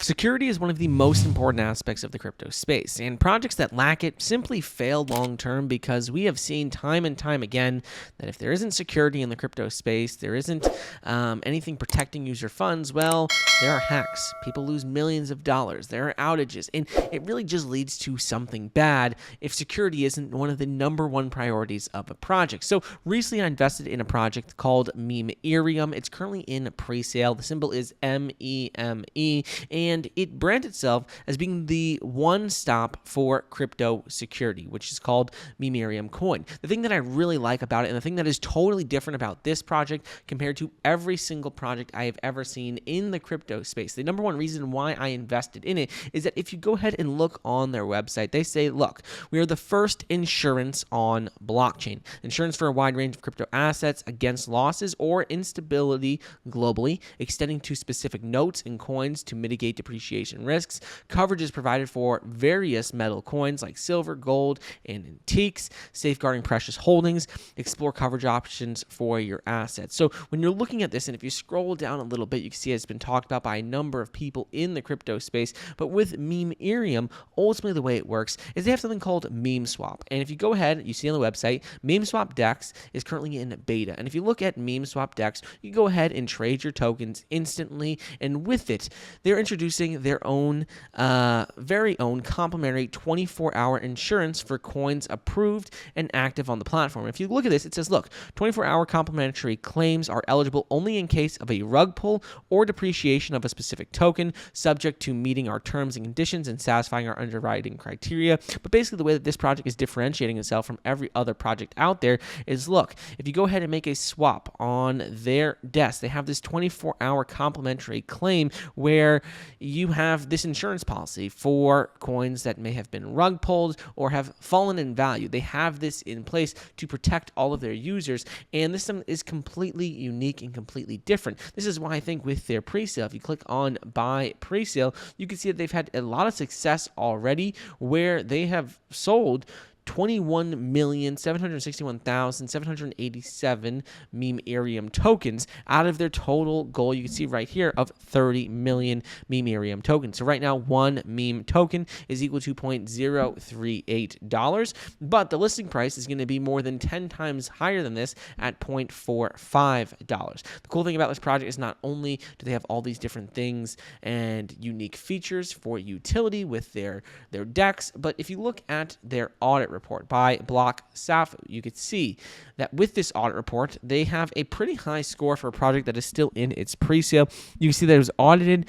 Security is one of the most important aspects of the crypto space, and projects that lack it simply fail long-term because we have seen time and time again that if there isn't security in the crypto space, there isn't anything protecting user funds, well, there are hacks. People lose millions of dollars. There are outages, and it really just leads to something bad if security isn't one of the number one priorities of a project. So recently I invested in a project called Memereum. It's currently in pre-sale. The symbol is MEME, and it branded itself as being the one-stop for crypto security, which is called Memereum coin. The thing that I really like about it, and the thing that is totally different about this project compared to every single project I have ever seen in the crypto space, the number one reason why I invested in it is that if you go ahead and look on their website, they say, look, we are the first insurance on blockchain. Insurance for a wide range of crypto assets against losses or instability globally, extending to specific notes and coins to mitigate depreciation risks. Coverage is provided for various metal coins like silver, gold, and antiques, safeguarding precious holdings. Explore coverage options for your assets. So when you're looking at this, and if you scroll down a little bit, you can see it's been talked about by a number of people in the crypto space. But with Memereum, ultimately the way it works is they have something called MemeSwap. And if you go ahead, you see on the website, MemeSwap DEX is currently in beta. And if you look at MemeSwap DEX, you go ahead and trade your tokens instantly. And with it, they're introducing their own, very own complimentary 24-hour insurance for coins approved and active on the platform. If you look at this, it says, look, 24-hour complimentary claims are eligible only in case of a rug pull or depreciation of a specific token, subject to meeting our terms and conditions and satisfying our underwriting criteria. But basically, the way that this project is differentiating itself from every other project out there is, look, if you go ahead and make a swap on their desk, they have this 24-hour complimentary claim where you have this insurance policy for coins that may have been rug pulled or have fallen in value. They have this in place to protect all of their users, and this is completely unique and completely different. This is why I think with their pre-sale, if you click on buy pre-sale, you can see that they've had a lot of success already where they have sold 21,761,787 Memereum tokens out of their total goal, you can see right here, of 30 million Memereum tokens. So right now, one meme token is equal to $0.038, but the listing price is going to be more than 10 times higher than this at $0.45. The cool thing about this project is not only do they have all these different things and unique features for utility with their DEX, but if you look at their audit report by Block Safu, you could see that with this audit report, they have a pretty high score for a project that is still in its pre-sale. You can see that it was audited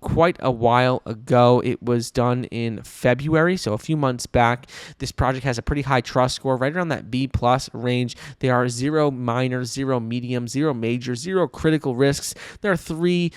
quite a while ago. It was done in February, so a few months back. This project has a pretty high trust score, right around that B+ range. There are 0 minor, 0 medium, 0 major, 0 critical risks. There are 3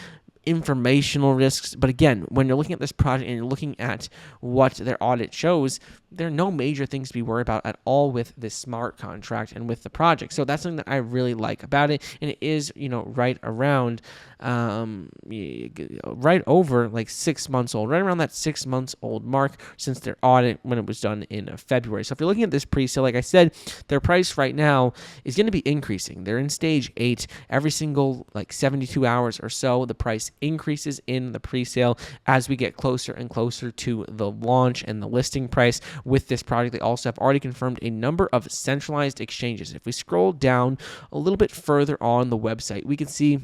informational risks. But again, when you're looking at this project and you're looking at what their audit shows, there are no major things to be worried about at all with this smart contract and with the project. So that's something that I really like about it. And it is, right around, right over like 6 months old, right around that 6 months old mark since their audit when it was done in February. So if you're looking at this pre-sale, like I said, their price right now is going to be increasing. They're in stage 8. Every single 72 hours or so, the price increases in the pre-sale as we get closer and closer to the launch and the listing price. With this project, they also have already confirmed a number of centralized exchanges. If we scroll down a little bit further on the website, we can see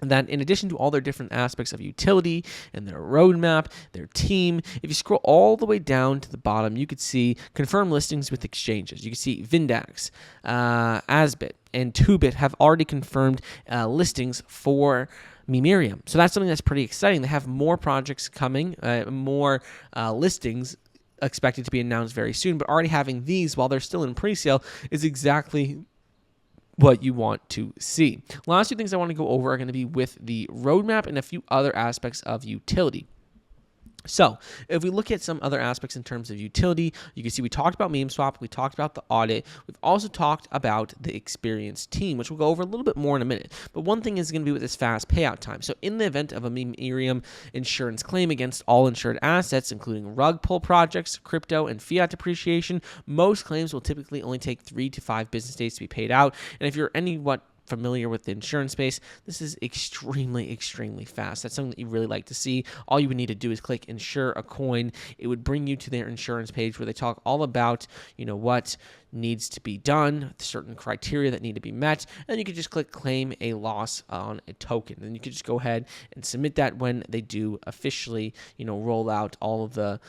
that in addition to all their different aspects of utility and their roadmap, their team, if you scroll all the way down to the bottom, you could see confirmed listings with exchanges. You can see Vindax, Asbit, and Tubit have already confirmed listings for Memereum. So that's something that's pretty exciting. They have more projects coming, more listings expected to be announced very soon, but already having these while they're still in pre-sale is exactly what you want to see. Last 2 things I want to go over are going to be with the roadmap and a few other aspects of utility. So if we look at some other aspects in terms of utility, you can see we talked about MemeSwap, we talked about the audit, we've also talked about the experienced team, which we'll go over a little bit more in a minute. But one thing is going to be with this fast payout time. So in the event of a Memereum insurance claim against all insured assets, including rug pull projects, crypto, and fiat depreciation, most claims will typically only take 3 to 5 business days to be paid out. And if you're familiar with the insurance space, this is extremely, extremely fast. That's something that you really like to see. All you would need to do is click insure a coin. It would bring you to their insurance page where they talk all about, what needs to be done, certain criteria that need to be met, and you could just click claim a loss on a token. And you could just go ahead and submit that when they do officially, roll out all of the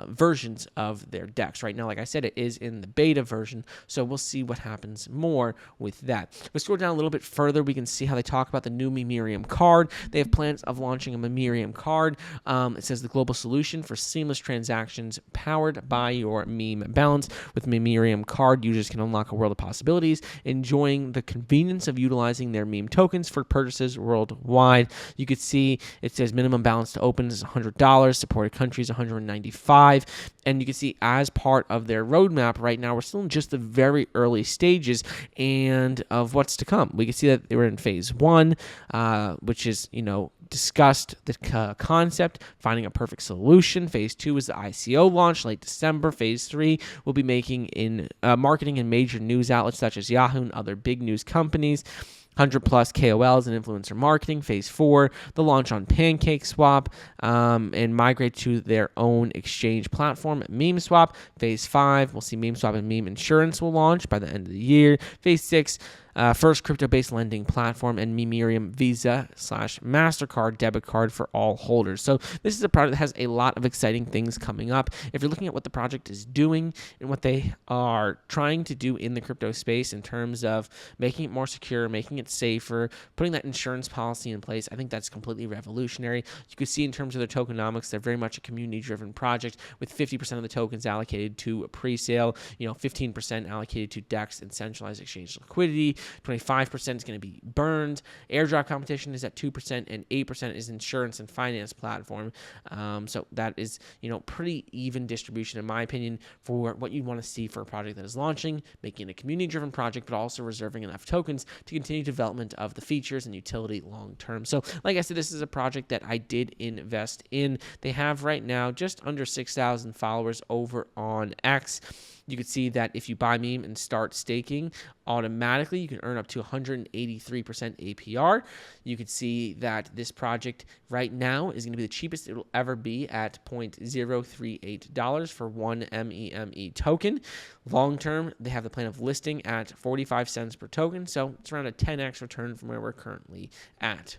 versions of their DEX. Right now, like I said, it is in the beta version, so we'll see what happens more with that. If we scroll down a little bit further, we can see how they talk about the new Memereum card. They have plans of launching a Memereum card. It says the global solution for seamless transactions powered by your meme balance. With Memereum card, users can unlock a world of possibilities, enjoying the convenience of utilizing their meme tokens for purchases worldwide. You could see it says minimum balance to open is $100, supported countries $195, and you can see as part of their roadmap right now, we're still in just the very early stages and of what's to come. We can see that they were in phase 1, which is, discussed the concept, finding a perfect solution. Phase 2 is the ICO launch late December. Phase 3 will be making in marketing in major news outlets such as Yahoo and other big news companies. 100 plus KOLs and influencer marketing. Phase 4, the launch on PancakeSwap and migrate to their own exchange platform, MemeSwap. Phase 5, we'll see MemeSwap and Meme Insurance will launch by the end of the year. Phase 6, first crypto-based lending platform, and Memereum Visa/MasterCard debit card for all holders. So this is a project that has a lot of exciting things coming up. If you're looking at what the project is doing and what they are trying to do in the crypto space in terms of making it more secure, making it safer, putting that insurance policy in place, I think that's completely revolutionary. You can see in terms of their tokenomics, they're very much a community-driven project with 50% of the tokens allocated to Presale, 15% allocated to DEX and centralized exchange liquidity. 25% is going to be burned. Airdrop competition is at 2%, and 8% is insurance and finance platform. So that is, pretty even distribution, in my opinion, for what you want to see for a project that is launching, making it a community-driven project, but also reserving enough tokens to continue development of the features and utility long-term. So, like I said, this is a project that I did invest in. They have right now just under 6,000 followers over on X. You can see that if you buy meme and start staking, automatically you can earn up to 183% APR. You can see that this project right now is going to be the cheapest it will ever be at $0.038 for one MEME token. Long term, they have the plan of listing at 45 cents per token, so it's around a 10x return from where we're currently at.